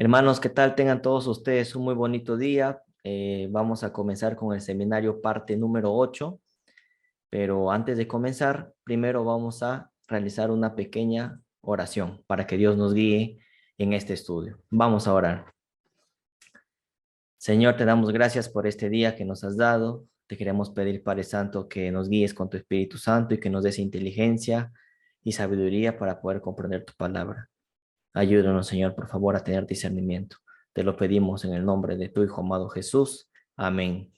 Hermanos, ¿qué tal? Tengan todos ustedes un muy bonito día. Vamos a comenzar con el seminario parte número 8, pero antes de comenzar, primero vamos a realizar una pequeña oración para que Dios nos guíe en este estudio. Vamos a orar. Señor, te damos gracias por este día que nos has dado. Te queremos pedir, Padre Santo, que nos guíes con tu Espíritu Santo y que nos des inteligencia y sabiduría para poder comprender tu palabra. Ayúdanos, Señor, por favor, a tener discernimiento. Te lo pedimos en el nombre de tu Hijo amado Jesús. Amén.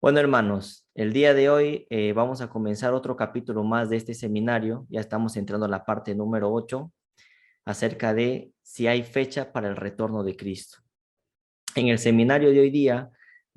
Bueno, hermanos, el día de hoy vamos a comenzar otro capítulo más de este seminario. Ya estamos entrando a la parte número 8 acerca de si hay fecha para el retorno de Cristo. En el seminario de hoy día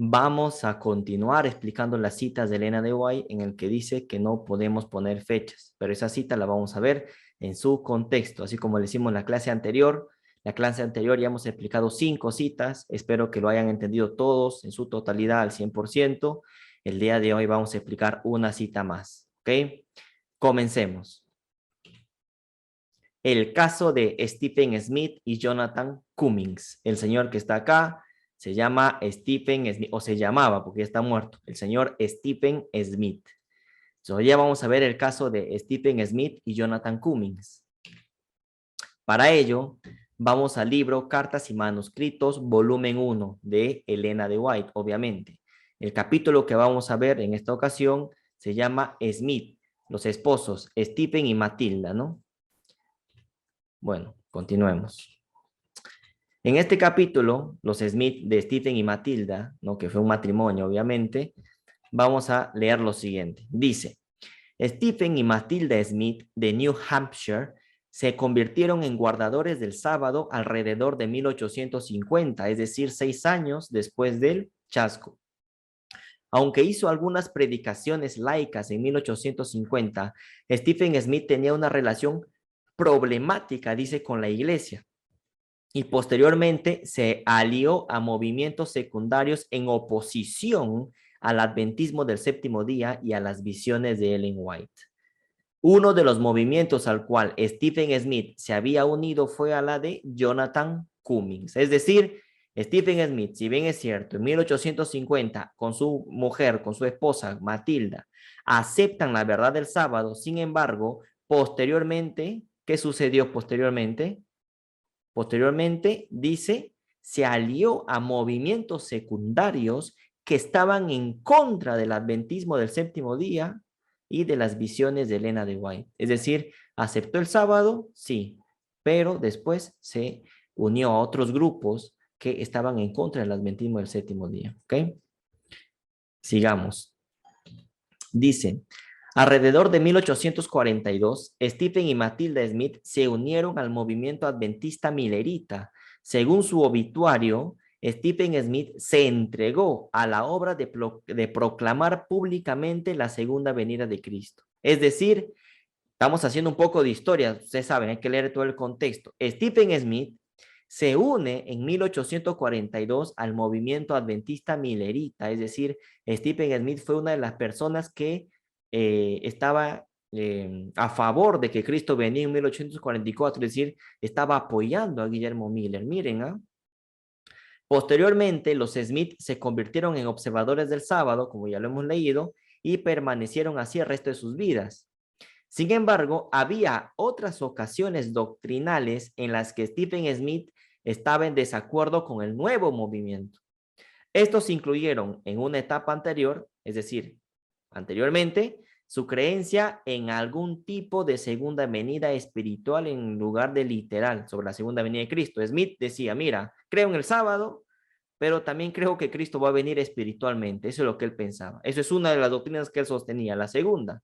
vamos a continuar explicando las citas de Elena de White en el que dice que no podemos poner fechas, pero esa cita la vamos a ver en su contexto, así como le hicimos en la clase anterior. La clase anterior ya hemos explicado 5 citas, espero que lo hayan entendido todos en su totalidad al 100%. El día de hoy vamos a explicar una cita más, ¿ok? Comencemos. El caso de Stephen Smith y Jonathan Cummings. El señor que está acá se llama Stephen Smith, o se llamaba porque ya está muerto, el señor Stephen Smith. Hoy ya vamos a ver el caso de Stephen Smith y Jonathan Cummings. Para ello, vamos al libro Cartas y Manuscritos, volumen 1 de Elena de White, obviamente. El capítulo que vamos a ver en esta ocasión se llama Smith, los esposos Stephen y Matilda, ¿no? Bueno, continuemos. En este capítulo, los Smith de Stephen y Matilda, ¿no? Que fue un matrimonio, obviamente, vamos a leer lo siguiente. Dice, Stephen y Matilda Smith de New Hampshire se convirtieron en guardadores del sábado alrededor de 1850, es decir, 6 años después del chasco. Aunque hizo algunas predicaciones laicas en 1850, Stephen Smith tenía una relación problemática, dice, con la iglesia, y posteriormente se alió a movimientos secundarios en oposición al adventismo del séptimo día y a las visiones de Ellen White. Uno de los movimientos al cual Stephen Smith se había unido fue a la de Jonathan Cummings. Es decir, Stephen Smith, si bien es cierto, en 1850 con su mujer, con su esposa Matilda, aceptan la verdad del sábado. Sin embargo, posteriormente, ¿qué sucedió posteriormente? Posteriormente, dice, se alió a movimientos secundarios que estaban en contra del adventismo del séptimo día y de las visiones de Elena de White. Es decir, aceptó el sábado, sí, pero después se unió a otros grupos que estaban en contra del adventismo del séptimo día. ¿Ok? Sigamos. Dice, alrededor de 1842, Stephen y Matilda Smith se unieron al movimiento adventista milerita. Según su obituario, Stephen Smith se entregó a la obra de proclamar públicamente la segunda venida de Cristo. Es decir, estamos haciendo un poco de historia, ustedes saben, hay que leer todo el contexto. Stephen Smith se une en 1842 al movimiento adventista milerita, es decir, Stephen Smith fue una de las personas que estaba a favor de que Cristo venía en 1844, es decir, estaba apoyando a Guillermo Miller. Miren, ¿ah? Posteriormente, los Smith se convirtieron en observadores del sábado, como ya lo hemos leído, y permanecieron así el resto de sus vidas. Sin embargo, había otras ocasiones doctrinales en las que Stephen Smith estaba en desacuerdo con el nuevo movimiento. Estos incluyeron en una etapa anterior, es decir, anteriormente, su creencia en algún tipo de segunda venida espiritual en lugar de literal sobre la segunda venida de Cristo. Smith decía, mira, creo en el sábado, pero también creo que Cristo va a venir espiritualmente. Eso es lo que él pensaba. Eso es una de las doctrinas que él sostenía. La segunda,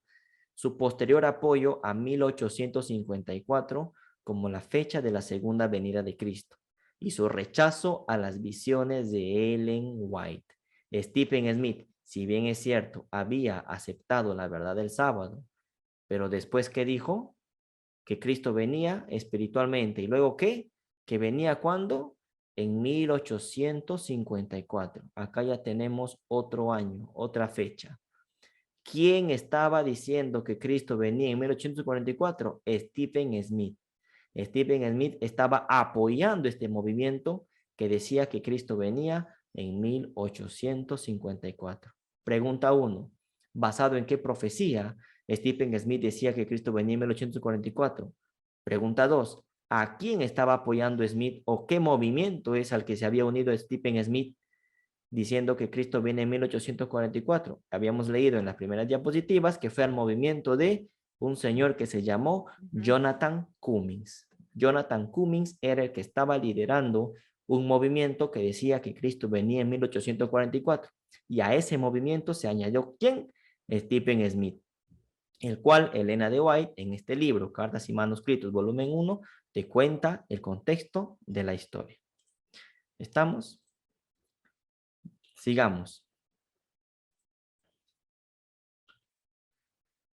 su posterior apoyo a 1854 como la fecha de la segunda venida de Cristo y su rechazo a las visiones de Ellen White. Stephen Smith, si bien es cierto, había aceptado la verdad del sábado, pero después, ¿qué dijo? Que Cristo venía espiritualmente. ¿Y luego qué? Que venía ¿cuándo? En 1854. Acá ya tenemos otro año, otra fecha. ¿Quién estaba diciendo que Cristo venía en 1844? Stephen Smith. Stephen Smith estaba apoyando este movimiento que decía que Cristo venía en 1854. Pregunta 1. ¿Basado en qué profecía Stephen Smith decía que Cristo venía en 1844? Pregunta 2. ¿A quién estaba apoyando Smith o qué movimiento es al que se había unido Stephen Smith diciendo que Cristo viene en 1844? Habíamos leído en las primeras diapositivas que fue al movimiento de un señor que se llamó Jonathan Cummings. Jonathan Cummings era el que estaba liderando un movimiento que decía que Cristo venía en 1844. Y a ese movimiento se añadió ¿quién? Stephen Smith, el cual Elena de White en este libro, Cartas y Manuscritos, volumen 1, te cuenta el contexto de la historia. ¿Estamos? Sigamos.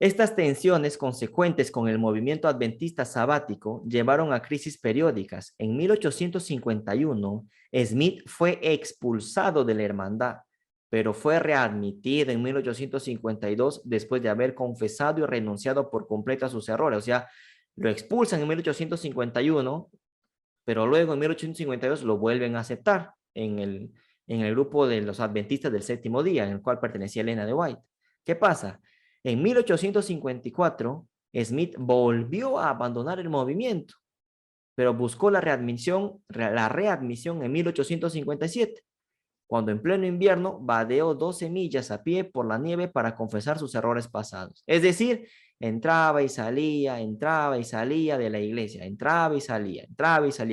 Estas tensiones consecuentes con el movimiento adventista sabático llevaron a crisis periódicas. En 1851, Smith fue expulsado de la hermandad, pero fue readmitido en 1852 después de haber confesado y renunciado por completo a sus errores. O sea, lo expulsan en 1851, pero luego en 1852 lo vuelven a aceptar en el grupo de los adventistas del séptimo día, en el cual pertenecía Elena de White. ¿Qué pasa? En 1854, Smith volvió a abandonar el movimiento, pero buscó la readmisión en 1857, cuando en pleno invierno vadeó 12 millas a pie por la nieve para confesar sus errores pasados. Es decir, entraba y salía de la iglesia, entraba y salía,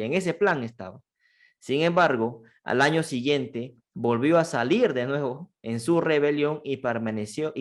en ese plan estaba. Sin embargo, al año siguiente volvió a salir de nuevo en su rebelión y permaneció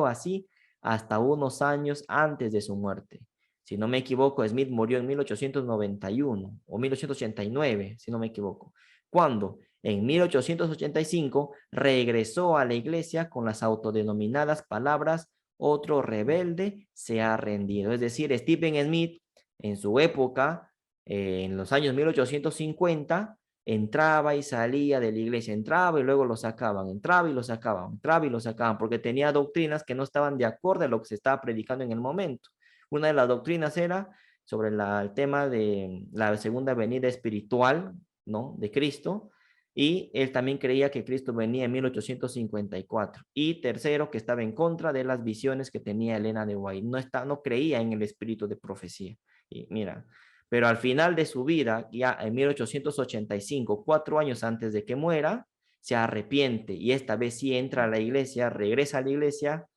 así hasta unos años antes de su muerte. Si no me equivoco, Smith murió en 1891 o 1889, si no me equivoco. Cuando en 1885 regresó a la iglesia con las autodenominadas palabras otro rebelde se ha rendido. Es decir, Stephen Smith en su época, en los años 1850, entraba y salía de la iglesia, entraba y luego lo sacaban, entraba y lo sacaban, entraba y lo sacaban, porque tenía doctrinas que no estaban de acuerdo a lo que se estaba predicando en el momento. Una de las doctrinas era sobre el tema de la segunda venida espiritual, ¿no? De Cristo, y él también creía que Cristo venía en 1854. Y tercero, que estaba en contra de las visiones que tenía Elena de White. No creía en el espíritu de profecía. Y mira, pero al final de su vida, ya en 1885, 4 años antes de que muera, se arrepiente y esta vez sí entra a la iglesia, regresa a la iglesia,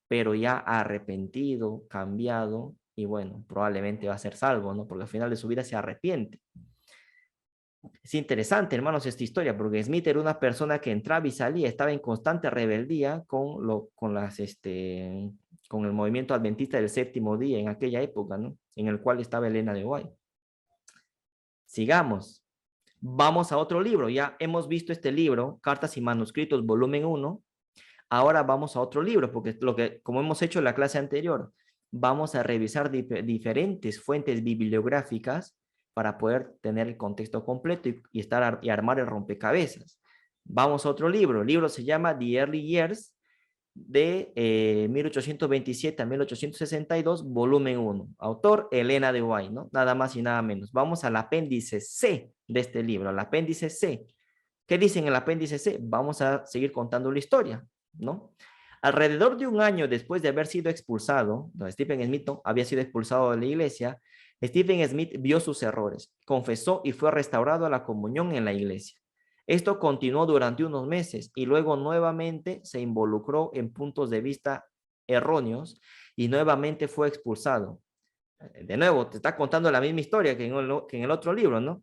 pero ya arrepentido, cambiado, y bueno, probablemente va a ser salvo, ¿no? Porque al final de su vida se arrepiente. Es interesante, hermanos, esta historia, porque Smith era una persona que entraba y salía, estaba en constante rebeldía con el movimiento adventista del séptimo día en aquella época, ¿no? En el cual estaba Elena de White. Sigamos. Vamos a otro libro. Ya hemos visto este libro, Cartas y Manuscritos, volumen 1. Ahora vamos a otro libro, porque como hemos hecho en la clase anterior, vamos a revisar diferentes fuentes bibliográficas para poder tener el contexto completo y armar el rompecabezas. Vamos a otro libro. El libro se llama The Early Years, de 1827 a 1862, volumen 1. Autor, Elena de White, ¿no? Nada más y nada menos. Vamos al apéndice C de este libro, al apéndice C. ¿Qué dice en el apéndice C? Vamos a seguir contando la historia, ¿no? Alrededor de un año después de haber sido expulsado, Stephen Smith había sido expulsado de la iglesia, Stephen Smith vio sus errores, confesó y fue restaurado a la comunión en la iglesia. Esto continuó durante unos meses y luego nuevamente se involucró en puntos de vista erróneos y nuevamente fue expulsado. De nuevo, te está contando la misma historia que en el otro libro, ¿no?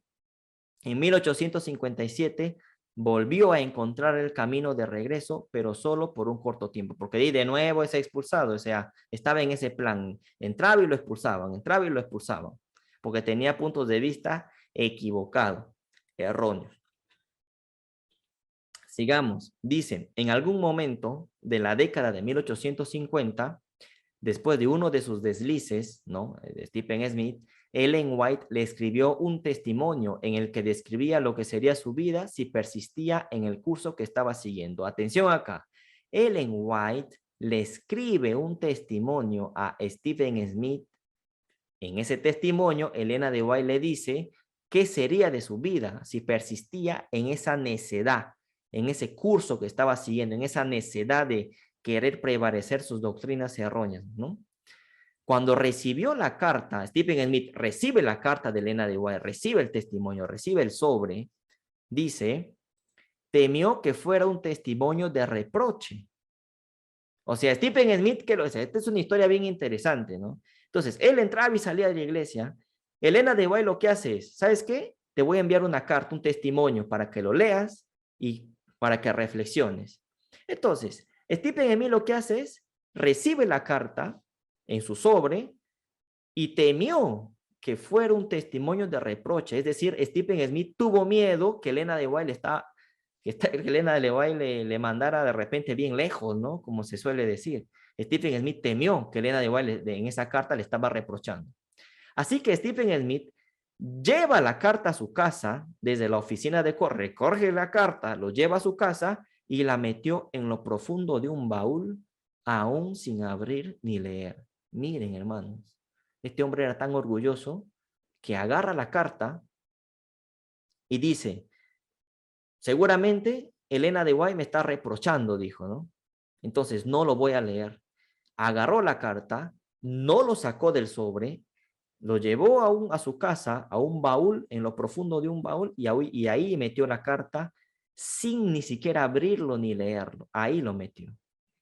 En 1857 volvió a encontrar el camino de regreso, pero solo por un corto tiempo, porque de nuevo es expulsado, o sea, estaba en ese plan, entraba y lo expulsaban, porque tenía puntos de vista equivocados, erróneos. Sigamos. Dicen, en algún momento de la década de 1850, después de uno de sus deslices, ¿no? De Stephen Smith, Ellen White le escribió un testimonio en el que describía lo que sería su vida si persistía en el curso que estaba siguiendo. Atención acá. Ellen White le escribe un testimonio a Stephen Smith En ese testimonio, Elena de White le dice qué sería de su vida si persistía en esa necedad, en ese curso que estaba siguiendo, en esa necedad de querer prevalecer sus doctrinas erróneas, ¿no? Cuando recibió la carta, Stephen Smith recibe la carta de Elena de White, recibe el testimonio, recibe el sobre, dice, temió que fuera un testimonio de reproche. O sea, Stephen Smith, que lo dice, esta es una historia bien interesante, ¿no? Entonces, él entraba y salía de la iglesia. Elena de White lo que hace es, ¿sabes qué? Te voy a enviar una carta, un testimonio para que lo leas y para que reflexiones. Entonces, Stephen Smith lo que hace es, recibe la carta en su sobre y temió que fuera un testimonio de reproche. Es decir, Stephen Smith tuvo miedo que Elena de White Elena de White le mandara de repente bien lejos, ¿no? Como se suele decir. Stephen Smith temió que Elena de White en esa carta le estaba reprochando. Así que Stephen Smith lleva la carta a su casa desde la oficina de correo, recoge la carta, lo lleva a su casa y la metió en lo profundo de un baúl, aún sin abrir ni leer. Miren, hermanos, este hombre era tan orgulloso que agarra la carta y dice, seguramente Elena de White me está reprochando, dijo, ¿no? Entonces no lo voy a leer. Agarró la carta, no lo sacó del sobre, lo llevó a su casa, a un baúl, en lo profundo de un baúl, y ahí metió la carta sin ni siquiera abrirlo ni leerlo. Ahí lo metió.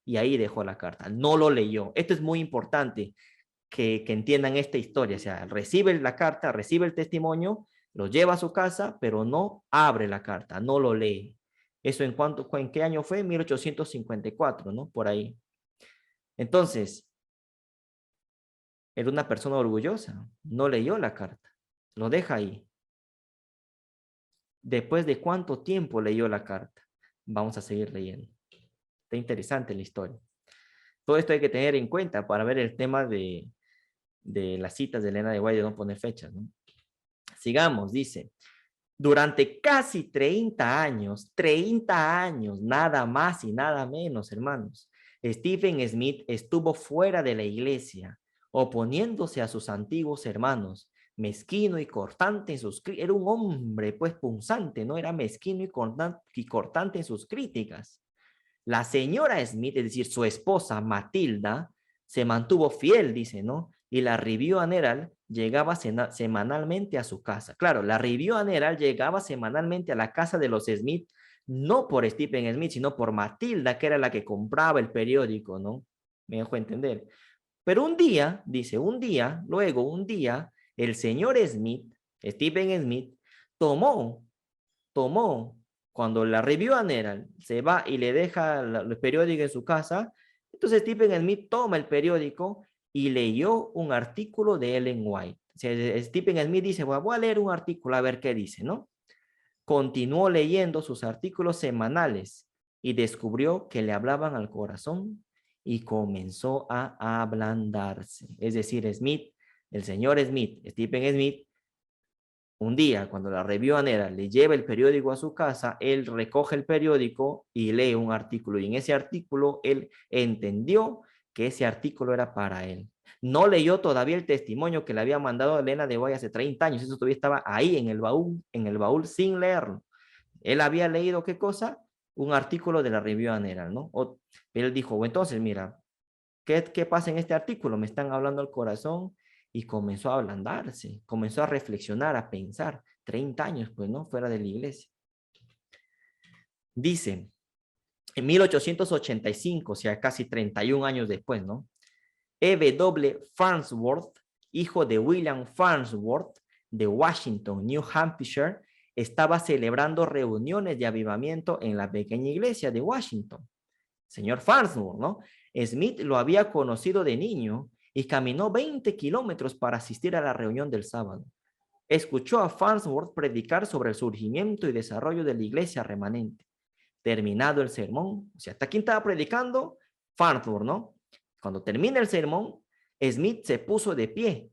Y ahí dejó la carta. No lo leyó. Esto es muy importante que entiendan esta historia. O sea, recibe la carta, recibe el testimonio, lo lleva a su casa, pero no abre la carta, no lo lee. Eso ¿en qué año fue? 1854, ¿no? Por ahí. Entonces, era una persona orgullosa, no leyó la carta, lo deja ahí. ¿Después de cuánto tiempo leyó la carta? Vamos a seguir leyendo. Está interesante la historia. Todo esto hay que tener en cuenta para ver el tema de las citas de Elena de White, de no poner fechas, ¿no? Sigamos, dice. Durante casi 30 años, nada más y nada menos, hermanos, Stephen Smith estuvo fuera de la iglesia, oponiéndose a sus antiguos hermanos, mezquino y cortante en sus críticas. Era un hombre, pues, punzante, ¿no? Era mezquino y cortante en sus críticas. La señora Smith, es decir, su esposa Matilda, se mantuvo fiel, dice, ¿no? Y la Review and Herald llegaba semanalmente a su casa. Claro, la Review and Herald llegaba semanalmente a la casa de los Smith, no por Stephen Smith, sino por Matilda, que era la que compraba el periódico, ¿no? Me dejo entender. Pero un día, dice, luego un día, el señor Smith, Stephen Smith, tomó cuando la Review and Herald se va y le deja el periódico en su casa, entonces Stephen Smith toma el periódico y leyó un artículo de Ellen White. O sea, Stephen Smith dice, voy a leer un artículo a ver qué dice, ¿no? Continuó leyendo sus artículos semanales y descubrió que le hablaban al corazón y comenzó a ablandarse. Es decir, Smith, el señor Smith, Stephen Smith, un día, cuando la Review and Herald le lleva el periódico a su casa, él recoge el periódico y lee un artículo. Y en ese artículo, él entendió que ese artículo era para él. No leyó todavía el testimonio que le había mandado Elena de White hace 30 años. Eso todavía estaba ahí en el baúl sin leerlo. Él había leído, ¿qué cosa? Un artículo de la Review and Herald, ¿no? Él dijo, entonces, mira, ¿qué pasa en este artículo? Me están hablando al corazón. Y comenzó a ablandarse, comenzó a reflexionar, a pensar. 30 años, pues, ¿no? Fuera de la iglesia. Dice, en 1885, o sea, casi 31 años después, ¿no? E.W. Farnsworth, hijo de William Farnsworth, de Washington, New Hampshire, estaba celebrando reuniones de avivamiento en la pequeña iglesia de Washington. Señor Farnsworth, ¿no? Smith lo había conocido de niño y caminó 20 kilómetros para asistir a la reunión del sábado. Escuchó a Farnsworth predicar sobre el surgimiento y desarrollo de la iglesia remanente. Terminado el sermón, o sea, ¿hasta quién estaba predicando? Farnsworth, ¿no? Cuando termina el sermón, Smith se puso de pie.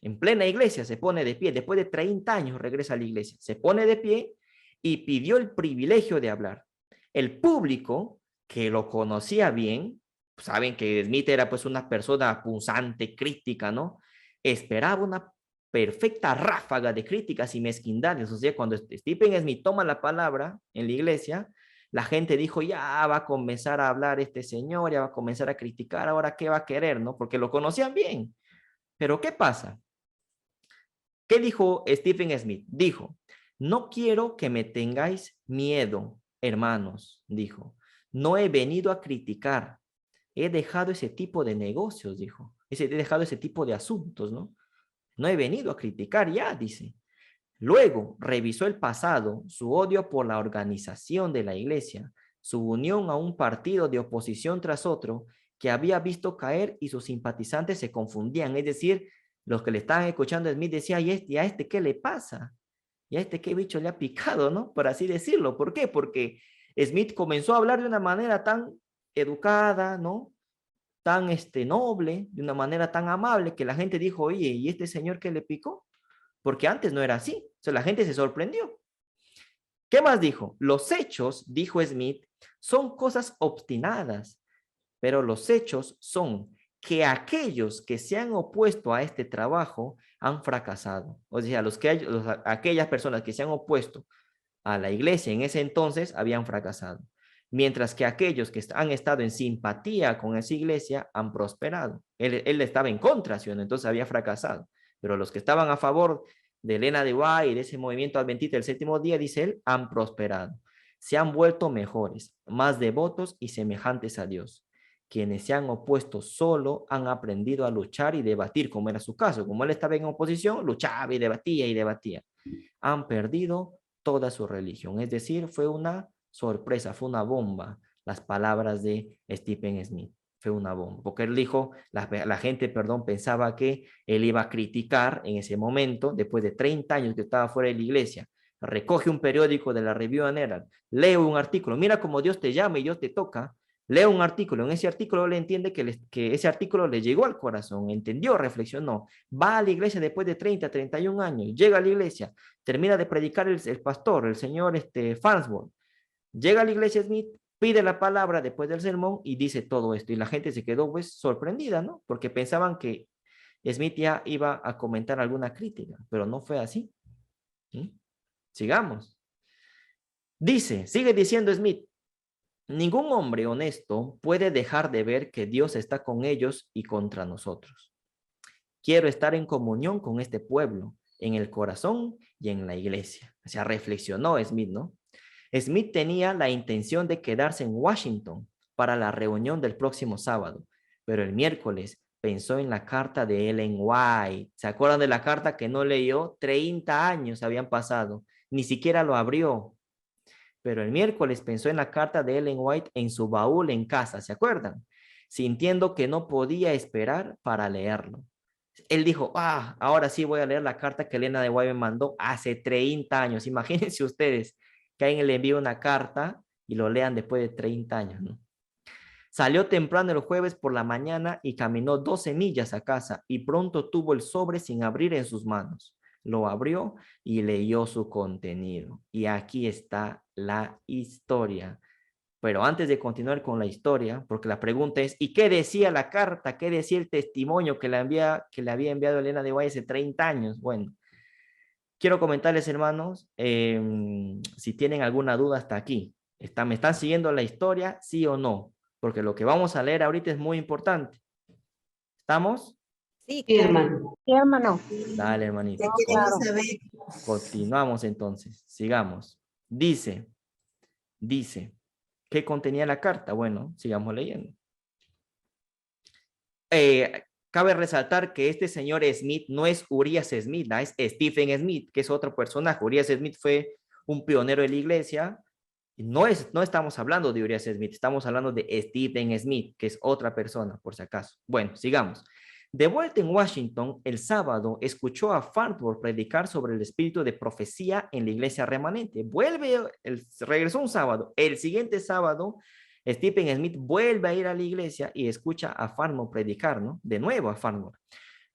En plena iglesia se pone de pie. Después de 30 años regresa a la iglesia. Se pone de pie y pidió el privilegio de hablar. El público, que lo conocía bien, saben que Smith era pues una persona punzante, crítica, ¿no? esperaba una perfecta ráfaga de críticas y mezquindades. O sea, cuando Stephen Smith toma la palabra en la iglesia, la gente dijo, ya va a comenzar a hablar este señor, ya va a comenzar a criticar, ahora qué va a querer, ¿no? Porque lo conocían bien. Pero ¿qué pasa? ¿Qué dijo Stephen Smith? Dijo, no quiero que me tengáis miedo, hermanos, dijo. No he venido a criticar. He dejado ese tipo de negocios, dijo. He dejado ese tipo de asuntos, ¿no? No he venido a criticar ya, dice. Luego revisó el pasado, su odio por la organización de la iglesia, su unión a un partido de oposición tras otro que había visto caer y sus simpatizantes se confundían. Es decir, los que le estaban escuchando a Smith decían, ¿y a este qué le pasa? ¿Y a este qué bicho le ha picado, no? Por así decirlo. ¿Por qué? Porque Smith comenzó a hablar de una manera tan educada, ¿no? Tan noble, de una manera tan amable, que la gente dijo, oye, ¿y este señor qué le picó? Porque antes no era así. O sea, la gente se sorprendió. ¿Qué más dijo? Los hechos, dijo Smith, son cosas obstinadas, pero los hechos son que aquellos que se han opuesto a este trabajo han fracasado. O sea, aquellas personas que se han opuesto a la iglesia en ese entonces habían fracasado, mientras que aquellos que han estado en simpatía con esa iglesia han prosperado. Él estaba en contra, ¿sí? Entonces había fracasado, pero los que estaban a favor de Elena de White y de ese movimiento adventista del séptimo día, dice él, han prosperado. Se han vuelto mejores, más devotos y semejantes a Dios. Quienes se han opuesto solo han aprendido a luchar y debatir, como era su caso. Como él estaba en oposición, luchaba y debatía y debatía. Han perdido toda su religión. Es decir, fue una sorpresa, fue una bomba las palabras de Stephen Smith. Fue una bomba, porque él dijo, la gente, perdón, pensaba que él iba a criticar en ese momento, después de 30 años que estaba fuera de la iglesia, recoge un periódico de la Review and Herald, lee un artículo, mira cómo Dios te llama y Dios te toca, lee un artículo, en ese artículo él entiende que ese artículo le llegó al corazón, entendió, reflexionó, va a la iglesia después de 30, 31 años, llega a la iglesia, termina de predicar el pastor, el señor Farnsworth, llega a la iglesia Smith, pide la palabra después del sermón y dice todo esto. Y la gente se quedó pues sorprendida, ¿no? Porque pensaban que Smith ya iba a comentar alguna crítica, pero no fue así. ¿Sí? Sigamos. Sigue diciendo Smith, ningún hombre honesto puede dejar de ver que Dios está con ellos y contra nosotros. Quiero estar en comunión con este pueblo, en el corazón y en la iglesia. O sea, reflexionó Smith, ¿no? Smith tenía la intención de quedarse en Washington para la reunión del próximo sábado, pero el miércoles pensó en la carta de Ellen White. ¿Se acuerdan de la carta que no leyó? 30 años habían pasado, ni siquiera lo abrió. Pero el miércoles pensó en la carta de Ellen White en su baúl en casa, ¿se acuerdan? Sintiendo que no podía esperar para leerlo. Él dijo, ahora sí voy a leer la carta que Elena de White me mandó hace 30 años. Imagínense ustedes que alguien le envíe una carta y lo lean después de 30 años, ¿no? Salió temprano el jueves por la mañana y caminó 12 millas a casa y pronto tuvo el sobre sin abrir en sus manos. Lo abrió y leyó su contenido. Y aquí está la historia. Pero antes de continuar con la historia, porque la pregunta es, ¿y qué decía la carta? ¿Qué decía el testimonio que le había enviado Elena de White hace 30 años? Bueno, quiero comentarles, hermanos, si tienen alguna duda hasta aquí. ¿Me están siguiendo la historia, sí o no? Porque lo que vamos a leer ahorita es muy importante. ¿Estamos? Sí, hermano. Sí, hermano. Dale, hermanito. Claro. Continuamos entonces. Sigamos. Dice, ¿qué contenía la carta? Bueno, sigamos leyendo. Cabe resaltar que este señor Smith no es Urias Smith, es Stephen Smith, que es otro personaje. Urias Smith fue un pionero de la iglesia. No estamos hablando de Urias Smith, estamos hablando de Stephen Smith, que es otra persona, por si acaso. Bueno, sigamos. De vuelta en Washington, el sábado escuchó a Farnsworth predicar sobre el espíritu de profecía en la iglesia remanente. Regresó un sábado. El siguiente sábado, Stephen Smith vuelve a ir a la iglesia y escucha a Farnsworth predicar, ¿no? De nuevo a Farnsworth.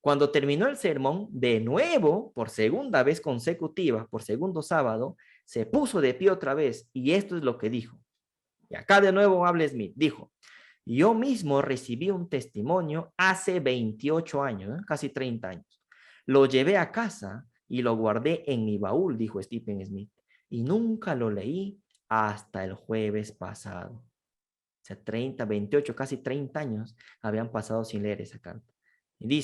Cuando terminó el sermón, de nuevo, por segunda vez consecutiva, por segundo sábado, se puso de pie otra vez y esto es lo que dijo. Y acá de nuevo habla Smith. Dijo, yo mismo recibí un testimonio hace 28 años, casi 30 años. Lo llevé a casa y lo guardé en mi baúl, dijo Stephen Smith, y nunca lo leí hasta el jueves pasado. O sea, 30, 28, casi 30 años habían pasado sin leer esa carta. Y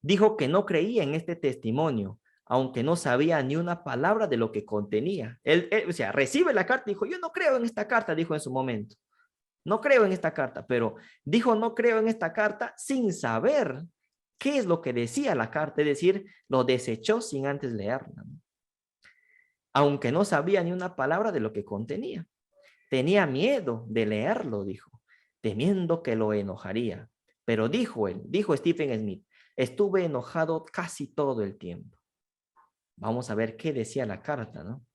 dijo que no creía en este testimonio, aunque no sabía ni una palabra de lo que contenía. O sea, recibe la carta y dijo, yo no creo en esta carta, dijo en su momento. No creo en esta carta, pero dijo no creo en esta carta sin saber qué es lo que decía la carta, es decir, lo desechó sin antes leerla, ¿no? Aunque no sabía ni una palabra de lo que contenía. Tenía miedo de leerlo, dijo, temiendo que lo enojaría. Pero dijo Stephen Smith, estuve enojado casi todo el tiempo. Vamos a ver qué decía la carta, ¿no?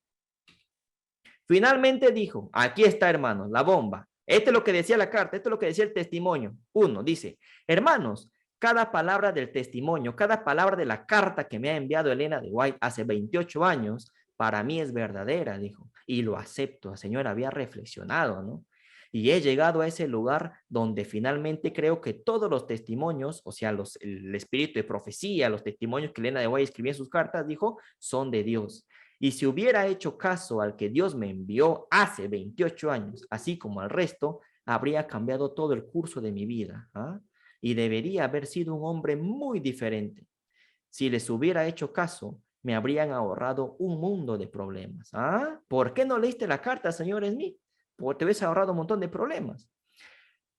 Finalmente dijo, aquí está, hermanos, la bomba. Esto es lo que decía la carta, esto es lo que decía el testimonio. Uno, dice, hermanos, cada palabra del testimonio, cada palabra de la carta que me ha enviado Elena de White hace 28 años, para mí es verdadera, dijo, y lo acepto. El Señor había reflexionado, ¿no? Y he llegado a ese lugar donde finalmente creo que todos los testimonios, o sea, el espíritu de profecía, los testimonios que Elena de White escribía en sus cartas, dijo, son de Dios. Y si hubiera hecho caso al que Dios me envió hace 28 años, así como al resto, habría cambiado todo el curso de mi vida. ¿Ah? Y debería haber sido un hombre muy diferente. Si les hubiera hecho caso, me habrían ahorrado un mundo de problemas. ¿Ah? ¿Por qué no leíste la carta, señor Smith? Porque te hubieras ahorrado un montón de problemas.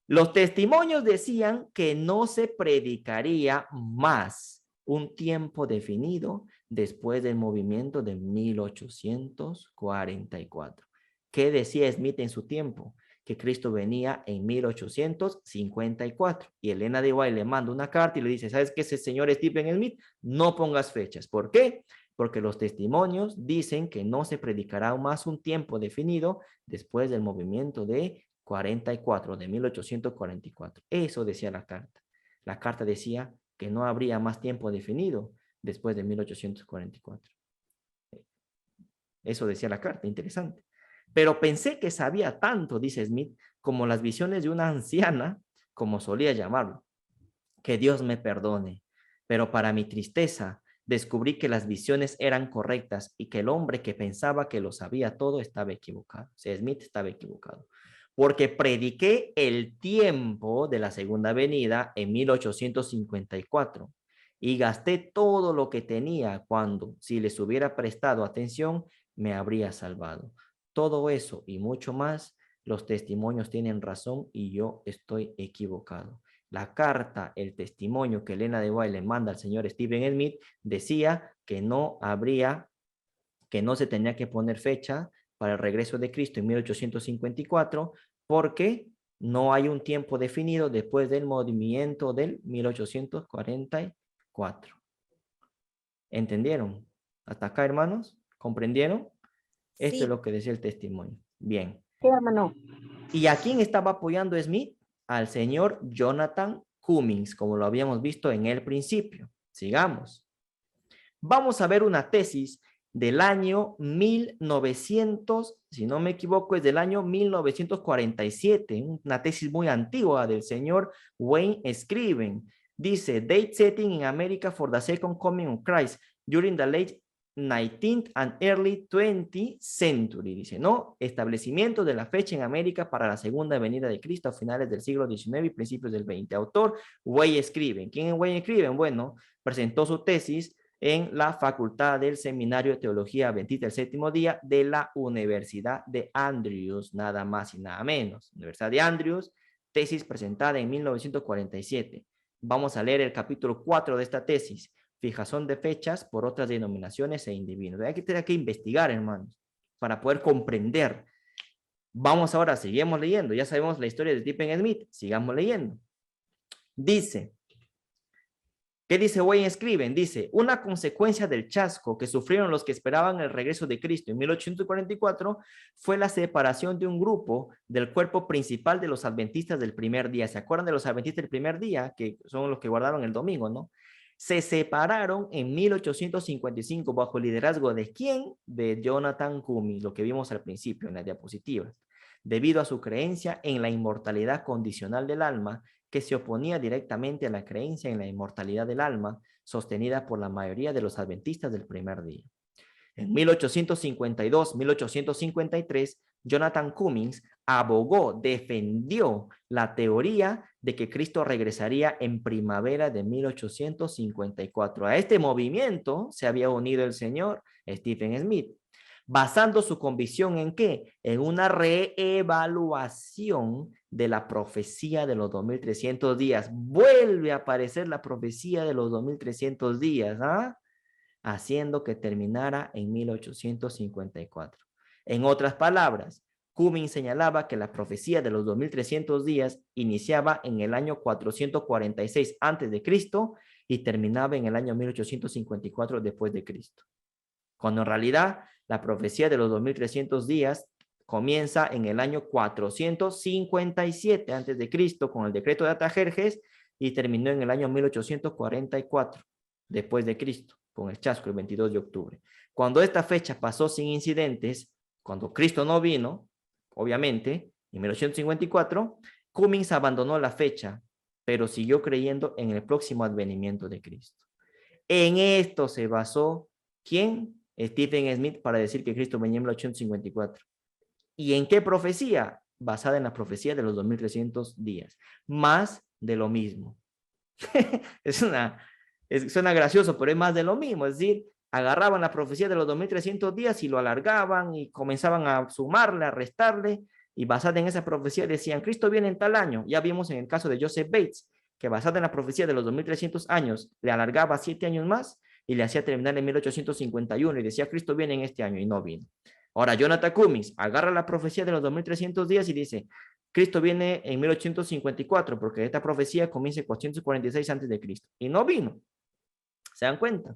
Los testimonios decían que no se predicaría más un tiempo definido después del movimiento de 1844. ¿Qué decía Smith en su tiempo? Que Cristo venía en 1854. Y Elena de White le manda una carta y le dice, ¿sabes qué, ese señor Stephen Smith? No pongas fechas. ¿Por qué? Porque los testimonios dicen que no se predicará más un tiempo definido después del movimiento de 44, de 1844. Eso decía la carta. La carta decía que no habría más tiempo definido después de 1844. Eso decía la carta, interesante. Pero pensé que sabía tanto, dice Smith, como las visiones de una anciana, como solía llamarlo. Que Dios me perdone. Pero para mi tristeza, descubrí que las visiones eran correctas y que el hombre que pensaba que lo sabía todo estaba equivocado. O sea, Smith estaba equivocado. Porque prediqué el tiempo de la segunda venida en 1854 y gasté todo lo que tenía cuando, si les hubiera prestado atención, me habría salvado. Todo eso y mucho más, los testimonios tienen razón y yo estoy equivocado. La carta, el testimonio que Elena de White le manda al señor Stephen Smith decía que no se tenía que poner fecha para el regreso de Cristo en 1854 porque no hay un tiempo definido después del movimiento del 1844. ¿Entendieron? ¿Hasta acá, hermanos? ¿Comprendieron? Esto es Sí, lo que decía el testimonio. Bien. sí, hermano. ¿Y a quién estaba apoyando Smith? Al señor Jonathan Cummings, como lo habíamos visto en el principio. Sigamos. Vamos a ver una tesis del año 1900, si no me equivoco, es del año 1947, una tesis muy antigua del señor Wayne Scriven. Dice, date setting in America for the second coming of Christ during the late 19th and early 20th century. Dice, ¿no? Establecimiento de la fecha en América para la segunda venida de Cristo a finales del siglo XIX y principios del XX. Autor, Wayne Scriven. ¿Quién es Wayne Scriven? Bueno, presentó su tesis en la Facultad del Seminario de Teología Adventista del Séptimo Día de la Universidad de Andrews, nada más y nada menos. Universidad de Andrews, tesis presentada en 1947. Vamos a leer el capítulo 4 de esta tesis, fijación de fechas por otras denominaciones e individuos. Hay que tener que investigar, hermanos, para poder comprender. Vamos ahora, seguimos leyendo. Ya sabemos la historia de Stephen Smith, sigamos leyendo. Dice, ¿qué dice Wayne Scriven? Dice, una consecuencia del chasco que sufrieron los que esperaban el regreso de Cristo en 1844 fue la separación de un grupo del cuerpo principal de los adventistas del primer día. ¿Se acuerdan de los adventistas del primer día? Que son los que guardaron el domingo, ¿no? Se separaron en 1855 bajo el liderazgo de ¿quién? De Jonathan Cummings, lo que vimos al principio en las diapositivas, debido a su creencia en la inmortalidad condicional del alma que se oponía directamente a la creencia en la inmortalidad del alma, sostenida por la mayoría de los adventistas del primer día. En 1852-1853, Jonathan Cummings abogó, defendió la teoría de que Cristo regresaría en primavera de 1854. A este movimiento se había unido el señor Stephen Smith, basando su convicción ¿en qué? En una reevaluación de la profecía de los 2300 días. Vuelve a aparecer la profecía de los 2300 días, ¿ah? Haciendo que terminara en 1854. En otras palabras, Cummings señalaba que la profecía de los 2300 días iniciaba en el año 446 a.C. y terminaba en el año 1854 después de Cristo. Cuando en realidad la profecía de los 2300 días comienza en el año 457 a.C. con el decreto de Artajerjes y terminó en el año 1844 después de Cristo con el chasco el 22 de octubre. Cuando esta fecha pasó sin incidentes, cuando Cristo no vino, obviamente, en 1854, Cummings abandonó la fecha, pero siguió creyendo en el próximo advenimiento de Cristo. En esto se basó, ¿quién? Stephen Smith, para decir que Cristo venía en 1854. ¿Y en qué profecía? Basada en la profecía de los 2300 días. Más de lo mismo. Suena gracioso, pero es más de lo mismo. Es decir, agarraban la profecía de los 2300 días y lo alargaban y comenzaban a sumarle, a restarle. Y basada en esa profecía decían, Cristo viene en tal año. Ya vimos en el caso de Joseph Bates, que basada en la profecía de los 2300 años, le alargaba 7 años más y le hacía terminar en 1851 y decía, Cristo viene en este año y no vino. Ahora, Jonathan Cummings agarra la profecía de los 2300 días y dice, Cristo viene en 1854 porque esta profecía comienza en 446 antes de Cristo y no vino. ¿Se dan cuenta?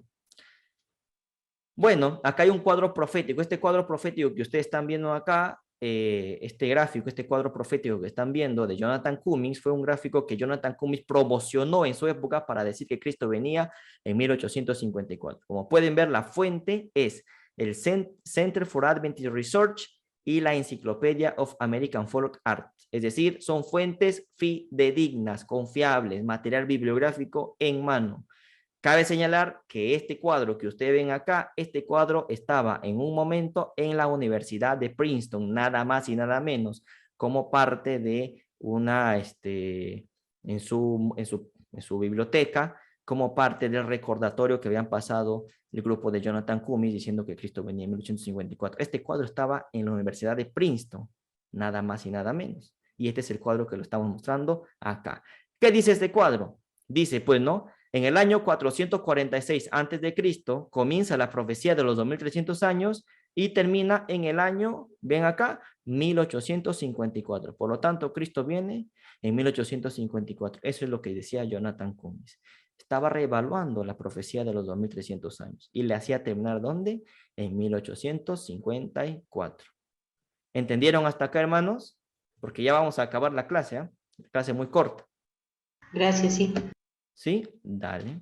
Bueno, acá hay un cuadro profético. Este cuadro profético que ustedes están viendo acá, este gráfico, este cuadro profético que están viendo de Jonathan Cummings, fue un gráfico que Jonathan Cummings promocionó en su época para decir que Cristo venía en 1854. Como pueden ver, la fuente es el Center for Adventist Research y la Encyclopedia of American Folk Art. Es decir, son fuentes fidedignas, confiables, material bibliográfico en mano. Cabe señalar que este cuadro que ustedes ven acá, este cuadro estaba en un momento en la Universidad de Princeton, nada más y nada menos, como parte de una, en su biblioteca, como parte del recordatorio que habían pasado el grupo de Jonathan Cummings diciendo que Cristo venía en 1854. Este cuadro estaba en la Universidad de Princeton, nada más y nada menos. Y este es el cuadro que lo estamos mostrando acá. ¿Qué dice este cuadro? Dice, pues, ¿no? En el año 446 a.C. comienza la profecía de los 2300 años y termina en el año, ven acá, 1854. Por lo tanto, Cristo viene en 1854. Eso es lo que decía Jonathan Cummings. Estaba reevaluando la profecía de los 2300 años y le hacía terminar, ¿dónde? En 1854. ¿Entendieron hasta acá, hermanos? Porque ya vamos a acabar la clase, ¿eh? Clase muy corta. Gracias, sí. ¿Sí? Dale.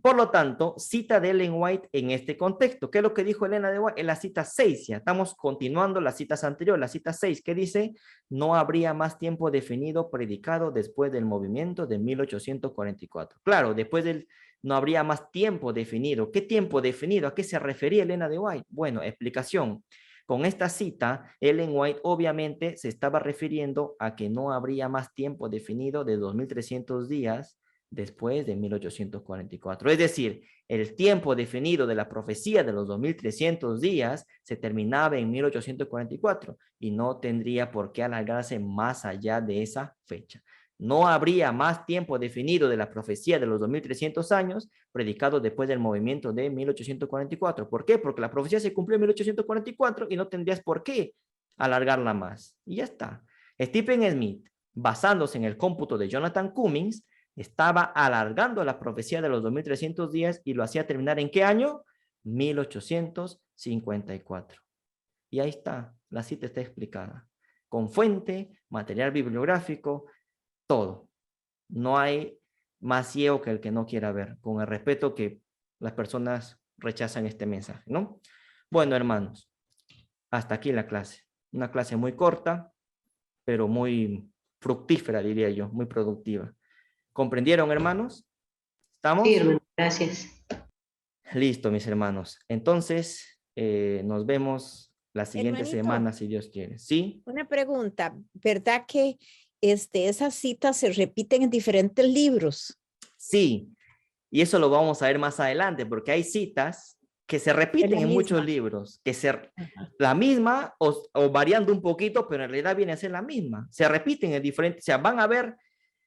Por lo tanto, cita de Ellen White en este contexto. ¿Qué es lo que dijo Elena de White? En la cita 6, ya estamos continuando las citas anteriores. La cita 6, ¿qué dice? No habría más tiempo definido predicado después del movimiento de 1844. Claro, después del no habría más tiempo definido. ¿Qué tiempo definido? ¿A qué se refería Elena de White? Bueno, explicación. Con esta cita, Ellen White obviamente se estaba refiriendo a que no habría más tiempo definido de 2300 días después de 1844. Es decir, el tiempo definido de la profecía de los 2300 días se terminaba en 1844 y no tendría por qué alargarse más allá de esa fecha. No habría más tiempo definido de la profecía de los 2300 años predicado después del movimiento de 1844. ¿Por qué? Porque la profecía se cumplió en 1844 y no tendrías por qué alargarla más. Y ya está. Stephen Smith, basándose en el cómputo de Jonathan Cummings, estaba alargando la profecía de los 2300 días y lo hacía terminar ¿en qué año? 1854. Y ahí está, la cita está explicada. Con fuente, material bibliográfico, todo. No hay más ciego que el que no quiera ver, con el respeto que las personas rechazan este mensaje, ¿no? Bueno, hermanos, hasta aquí la clase. Una clase muy corta, pero muy fructífera, diría yo, muy productiva. ¿Comprendieron, hermanos? ¿Estamos? Sí, hermano. Gracias. Listo, mis hermanos. Entonces, nos vemos la siguiente Hermanito. semana, si Dios quiere. ¿Sí? Una pregunta, ¿verdad que esas citas se repiten en diferentes libros? Sí. Y eso lo vamos a ver más adelante, porque hay citas que se repiten en muchos misma. libros, que Ajá. la misma o variando un poquito, pero en realidad viene a ser la misma. Se repiten en diferentes, o sea, van a haber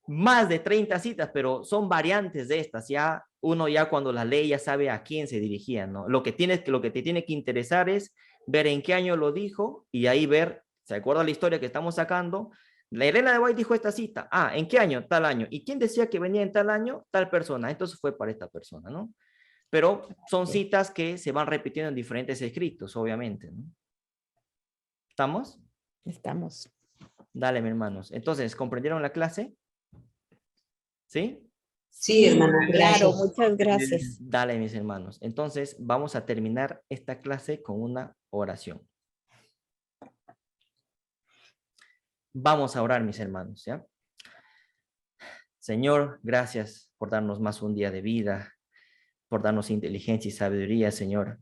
más de 30 citas, pero son variantes de estas. Ya uno ya cuando las lee ya sabe a quién se dirigía, ¿no? Lo que te tiene que interesar es ver en qué año lo dijo y ahí ver, ¿se acuerda la historia que estamos sacando? La Elena de White dijo esta cita. Ah, ¿en qué año? Tal año. ¿Y quién decía que venía en tal año? Tal persona. Entonces fue para esta persona, ¿no? Pero son Sí. citas que se van repitiendo en diferentes escritos, obviamente, ¿no? ¿Estamos? Estamos. Dale, mis hermanos. Entonces, ¿comprendieron la clase? ¿Sí? Sí, hermana, Claro, gracias. muchas gracias. Dale, mis hermanos. Entonces, vamos a terminar esta clase con una oración. Vamos a orar, mis hermanos, ¿ya? Señor, gracias por darnos más un día de vida, por darnos inteligencia y sabiduría, Señor.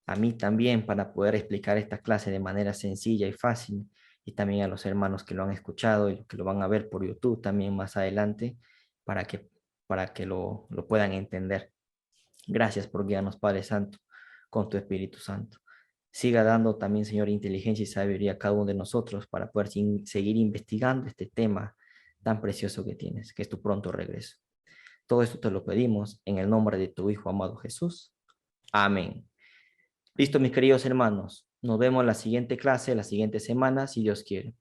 A mí también para poder explicar esta clase de manera sencilla y fácil, y también a los hermanos que lo han escuchado y que lo van a ver por YouTube también más adelante, para que lo puedan entender. Gracias por guiarnos, Padre Santo, con tu Espíritu Santo. Siga dando también, Señor, inteligencia y sabiduría a cada uno de nosotros para poder seguir investigando este tema tan precioso que tienes, que es tu pronto regreso. Todo esto te lo pedimos en el nombre de tu Hijo amado Jesús. Amén. Listo, mis queridos hermanos. Nos vemos en la siguiente clase, la siguiente semana, si Dios quiere.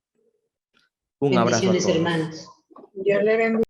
Un abrazo a Bendiciones, todos. hermanos. Dios le bendiga.